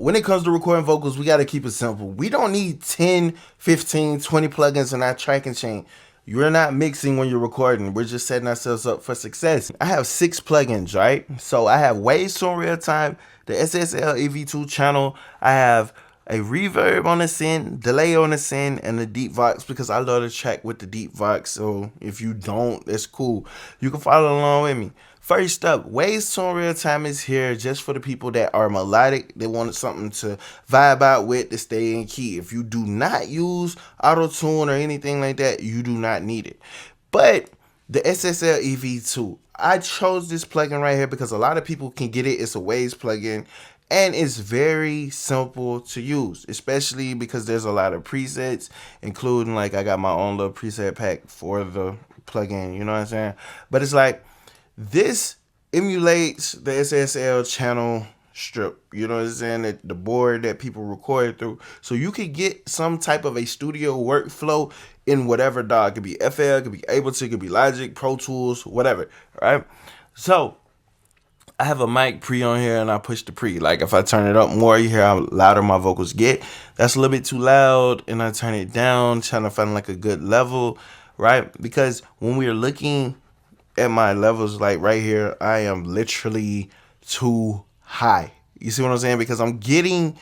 when it comes to recording vocals, we got to keep it simple. We don't need 10, 15, 20 plugins in our tracking chain. You're not mixing when you're recording. We're just setting ourselves up for success. I have 6 plugins, right? So I have Waves to Real Time, the SSL EV2 channel. I have a reverb on the send, delay on the send, and the deep vox, because I love to track with the deep vox. So if you don't, that's cool. You can follow along with me. First up, Waves to Real Time is here just for the people that are melodic. They wanted something to vibe out with to stay in key. If you do not use auto tune or anything like that, you do not need it. But the SSL EV2, I chose this plugin right here because a lot of people can get it. It's a Waves plugin. And it's very simple to use, especially because there's a lot of presets, including like I got my own little preset pack for the plugin, you know what I'm saying? But it's like this emulates the SSL channel strip, you know what I'm saying? The board that people record through. So you could get some type of a studio workflow in whatever DAW. It could be FL, it could be Ableton, it could be Logic, Pro Tools, whatever, right? So I have a mic pre on here and I push the pre. Like if I turn it up more, you hear how louder my vocals get. That's a little bit too loud, and I turn it down, trying to find like a good level, right? Because when we're looking at my levels, like right here, I am literally too high. You see what I'm saying? Because I'm getting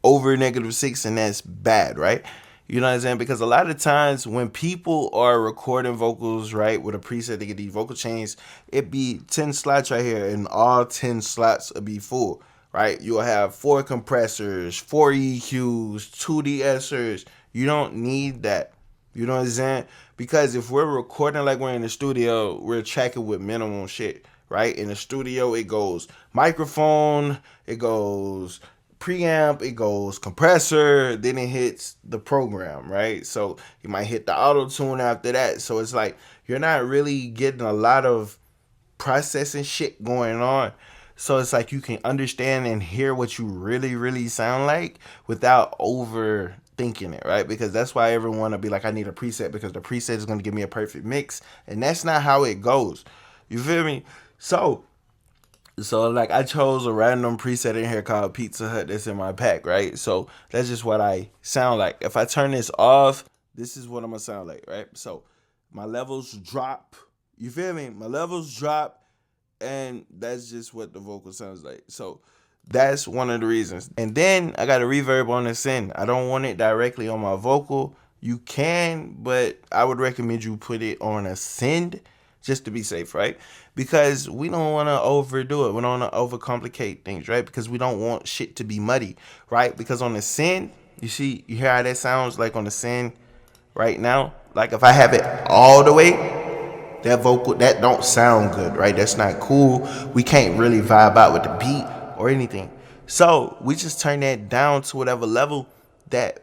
over -6, and that's bad, right? You know what I'm saying? Because a lot of times when people are recording vocals, right, with a preset to get these vocal chains, it be 10 slots right here, and all 10 slots will be full, right? You'll have 4 compressors, 4 EQs, 2 de-essers. You don't need that. You know what I'm saying? Because if we're recording like we're in the studio, we're tracking with minimum shit, right? In the studio, it goes microphone, it goes preamp, it goes compressor, then it hits the program, right? So you might hit the auto tune after that. So it's like you're not really getting a lot of processing shit going on. So it's like you can understand and hear what you really, really sound like without overthinking it, right? Because that's why everyone will be like, I need a preset because the preset is going to give me a perfect mix. And that's not how it goes. You feel me? So like I chose a random preset in here called Pizza Hut that's in my pack, right? So that's just what I sound like. If I turn this off, this is what I'm gonna sound like, right? So my levels drop. You feel me? My levels drop, and that's just what the vocal sounds like. So that's one of the reasons. And then I got a reverb on the send. I don't want it directly on my vocal. You can, but I would recommend you put it on a send just to be safe, right? Because we don't want to overdo it. We don't want to overcomplicate things, right? Because we don't want shit to be muddy, right? Because on the send, you hear how that sounds like on the send right now? Like if I have it all the way, that vocal, that don't sound good, right? That's not cool. We can't really vibe out with the beat or anything. So we just turn that down to whatever level that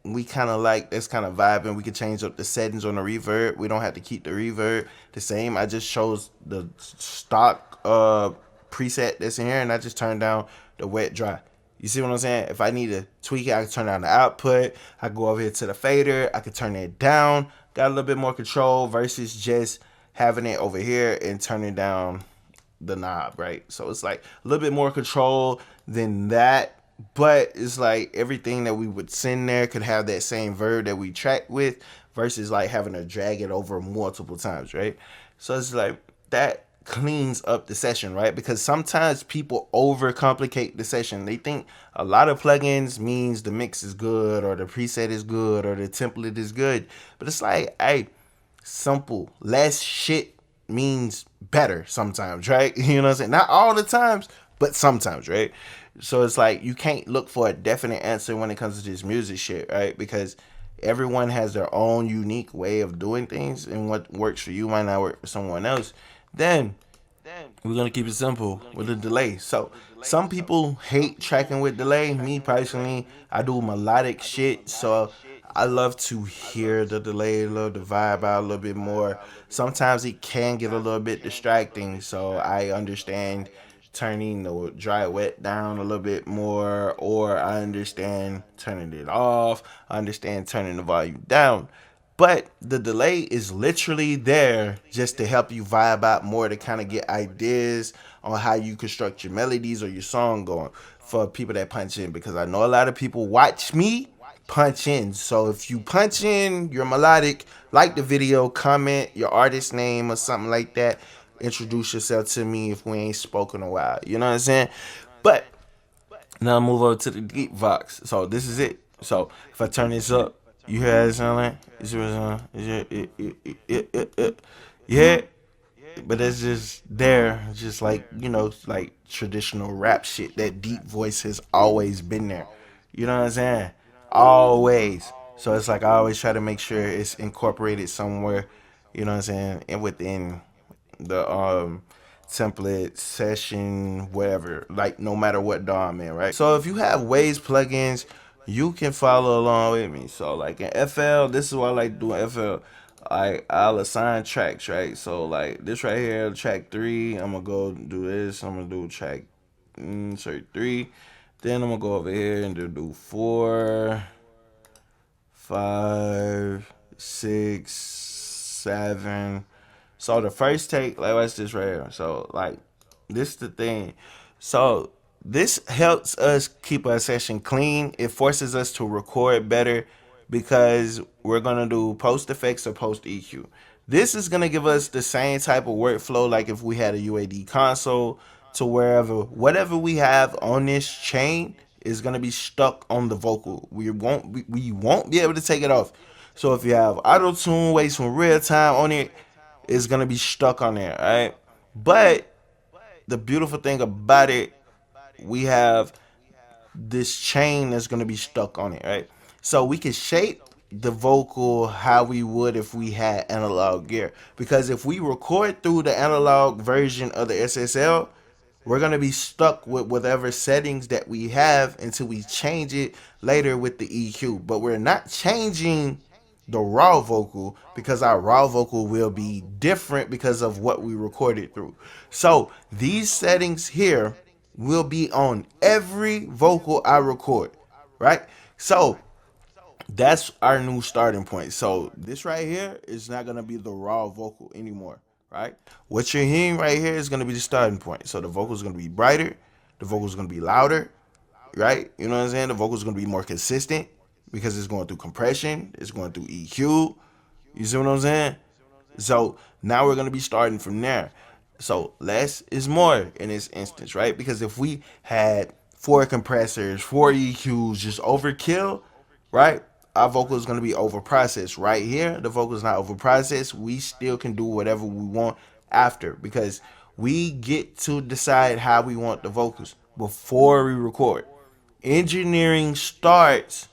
we kind of like, that's kind of vibing. We can change up the settings on the reverb. We don't have to keep the reverb the same. I just chose the stock preset that's in here, and I just turned down the wet dry. You see what I'm saying? If I need to tweak it, I can turn down the output. I go over here to the fader. I can turn it down. Got a little bit more control versus just having it over here and turning down the knob, right? So it's like a little bit more control than that. But it's like everything that we would send there could have that same verb that we track with versus like having to drag it over multiple times, right? So it's like that cleans up the session, right? Because sometimes people overcomplicate the session. They think a lot of plugins means the mix is good or the preset is good or the template is good. But it's like, hey, simple. Less shit means better sometimes, right? You know what I'm saying? Not all the times, but sometimes, right? So it's like you can't look for a definite answer when it comes to this music shit, right? Because everyone has their own unique way of doing things, and what works for you might not work for someone else. Then we're gonna keep it simple with the delay. So some people hate tracking with delay. Me personally, I do melodic shit, so I love to hear the delay, love to vibe out a little bit more. Sometimes it can get a little bit distracting, so I understand turning the dry wet down a little bit more, or I understand turning it off. I understand turning the volume down. But the delay is literally there just to help you vibe out more, to kind of get ideas on how you construct your melodies or your song going. for people that punch in, because I know a lot of people watch me punch in. So if you punch in, you're melodic, like the video, comment your artist name or something like that. Introduce yourself to me if we ain't spoken a while. You know what I'm saying? But now move over to the deep vox. So this is it. So if I turn this up, you hear that sound like? You see what it sound? Yeah, but it's just there, just like, you know, like traditional rap shit. That deep voice has always been there. You know what I'm saying? Always. So it's like I always try to make sure it's incorporated somewhere. You know what I'm saying? And within the template, session, whatever, like no matter what DAW I'm in, right? So if you have Waves plugins, you can follow along with me. So like in FL, this is what I like doing FL. I'll assign tracks, right? So like this right here, track 3, I'm gonna go do this. I'm gonna do track 3. Then I'm gonna go over here and do 4, 5, 6, 7. So the first take, like what's this right here? So like this is the thing. So this helps us keep our session clean. It forces us to record better because we're gonna do post effects or post EQ. This is gonna give us the same type of workflow like if we had a UAD console, to wherever whatever we have on this chain is gonna be stuck on the vocal. We won't be able to take it off. So if you have auto tune, waste from real time on it, it's gonna be stuck on there, alright? But the beautiful thing about it, we have this chain that's gonna be stuck on it, right? So we can shape the vocal how we would if we had analog gear. Because if we record through the analog version of the SSL, we're gonna be stuck with whatever settings that we have until we change it later with the EQ. But we're not changing the raw vocal because our raw vocal will be different because of what we recorded through. So these settings here will be on every vocal I record, right? So that's our new starting point. So this right here is not gonna be the raw vocal anymore, right? What you're hearing right here is gonna be the starting point. So the vocal is gonna be brighter, the vocal is gonna be louder, right? You know what I'm saying? The vocal is gonna be more consistent because it's going through compression, it's going through EQ. You see what I'm saying? So now we're gonna be starting from there. So less is more in this instance, right? Because if we had 4 compressors, 4 EQs, just overkill, right? Our vocal is gonna be over processed. Right here, the vocal is not over processed. We still can do whatever we want after because we get to decide how we want the vocals before we record. Engineering starts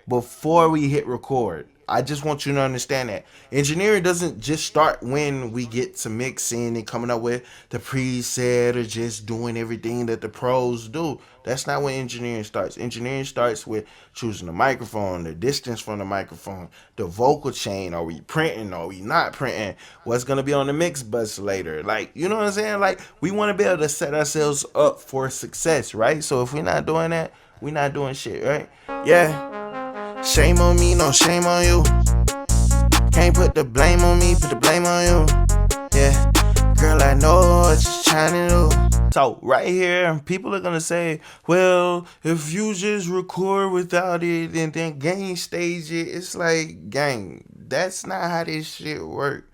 before we hit record. I just want you to understand that engineering doesn't just start when we get to mixing and coming up with the preset or just doing everything that the pros do. That's not when engineering starts. Engineering starts with choosing the microphone, the distance from the microphone, the vocal chain. Are we printing? Are we not printing? What's gonna be on the mix bus later? Like, you know what I'm saying? Like, we want to be able to set ourselves up for success, right? So if we're not doing that, we're not doing shit, right? Yeah. Shame on me, no shame on you. Can't put the blame on me, put the blame on you. Yeah, girl, I know what you're trying to do. So right here, people are gonna say, well, if you just record without it and then gang stage it, it's like, gang, that's not how this shit work.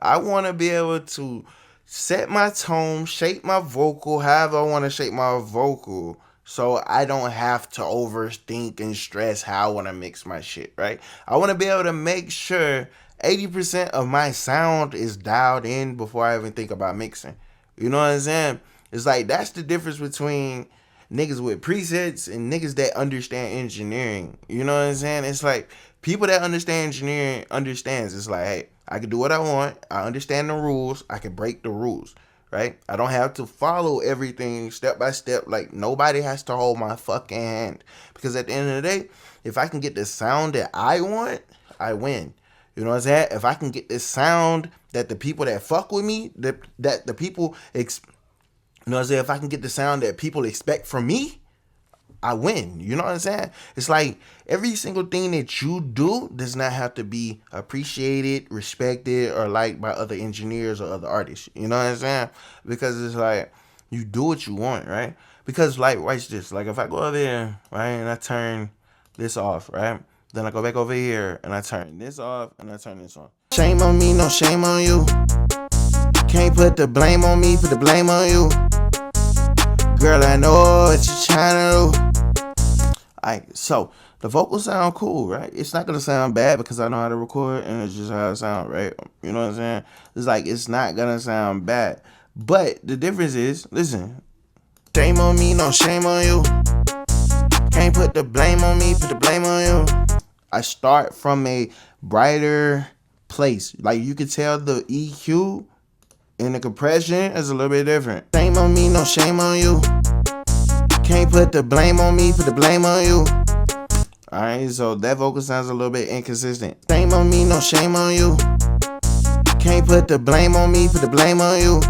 I wanna be able to set my tone, shape my vocal however I wanna shape my vocal. So I don't have to overthink and stress how I want to mix my shit, right? I want to be able to make sure 80% of my sound is dialed in before I even think about mixing. You know what I'm saying? It's like that's the difference between niggas with presets and niggas that understand engineering. You know what I'm saying? It's like people that understand engineering understands. It's like, hey, I can do what I want. I understand the rules. I can break the rules. Right? I don't have to follow everything step by step. Like, nobody has to hold my fucking hand. Because at the end of the day, if I can get the sound that I want, I win. You know what I'm saying? If I can get this sound that the people that fuck with me, that the people, you know what I'm saying? If I can get the sound that people expect from me, I win. You know what I'm saying? It's like every single thing that you do does not have to be appreciated, respected, or liked by other engineers or other artists. You know what I'm saying? Because it's like you do what you want, right? Because like, watch this. Like if I go over here, right, and I turn this off, right? Then I go back over here and I turn this off and I turn this on. Shame on me, no shame on you. Can't put the blame on me, put the blame on you. Girl, I know what you're trying to do. Alright, so the vocals sound cool, right? It's not gonna sound bad because I know how to record and it's just how it sounds, right? You know what I'm saying? It's like it's not gonna sound bad. But the difference is, listen, shame on me, no shame on you. Can't put the blame on me, put the blame on you. I start from a brighter place. Like you can tell the EQ and the compression is a little bit different. Shame on me, no shame on you. Can't put the blame on me, put the blame on you. Alright, so that vocal sounds a little bit inconsistent. Shame on me, no shame on you. Can't put the blame on me, put the blame on you.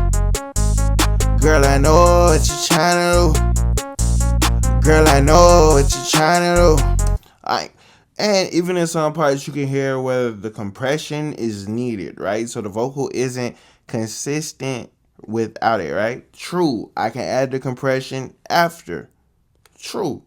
Girl, I know what you're trying to do. Girl, I know what you're trying to do. Alright. And even in some parts, you can hear where the compression is needed, right? So the vocal isn't consistent without it, right? True, I can add the compression after. True.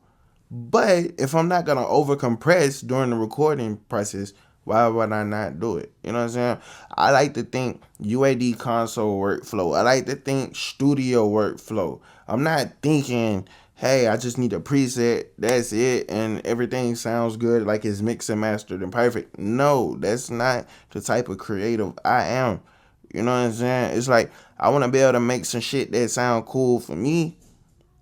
But if I'm not going to over compress during the recording process, why would I not do it? You know what I'm saying? I like to think UAD console workflow. I like to think studio workflow. I'm not thinking, hey, I just need a preset, that's it, and everything sounds good, like it's mixed and mastered and perfect. No, that's not the type of creative I am. You know what I'm saying? It's like, I want to be able to make some shit that sound cool for me.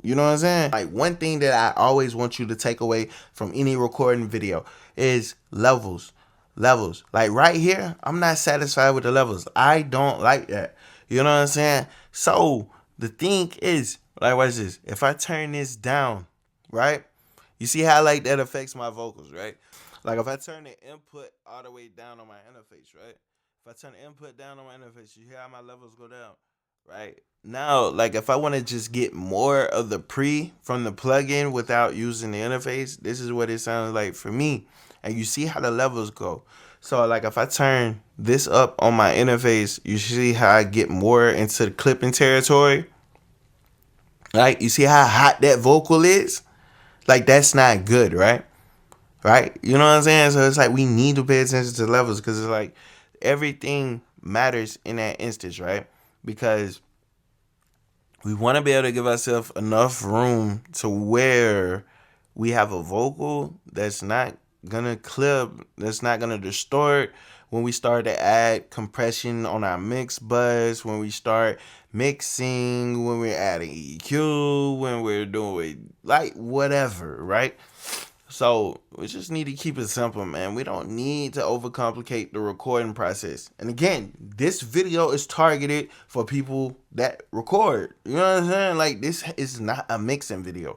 You know what I'm saying? Like, one thing that I always want you to take away from any recording video is levels. Levels. Like right here, I'm not satisfied with the levels. I don't like that. You know what I'm saying? So the thing is, like, watch this. If I turn this down, right? You see how like that affects my vocals, right? Like if I turn the input all the way down on my interface, right? If I turn the input down on my interface, you hear how my levels go down, right? Now, like if I want to just get more of the pre from the plugin without using the interface, this is what it sounds like for me. And you see how the levels go. So like if I turn this up on my interface, you see how I get more into the clipping territory. Right? You see how hot that vocal is? Like that's not good, right? Right? You know what I'm saying? So it's like we need to pay attention to levels because it's like everything matters in that instance, right? Because we want to be able to give ourselves enough room to where we have a vocal that's not gonna clip, that's not gonna distort when we start to add compression on our mix bus, when we start mixing, when we're adding EQ, when we're doing like whatever, right? So we just need to keep it simple, man. We don't need to overcomplicate the recording process. And again, this video is targeted for people that record. You know what I'm saying? Like this is not a mixing video.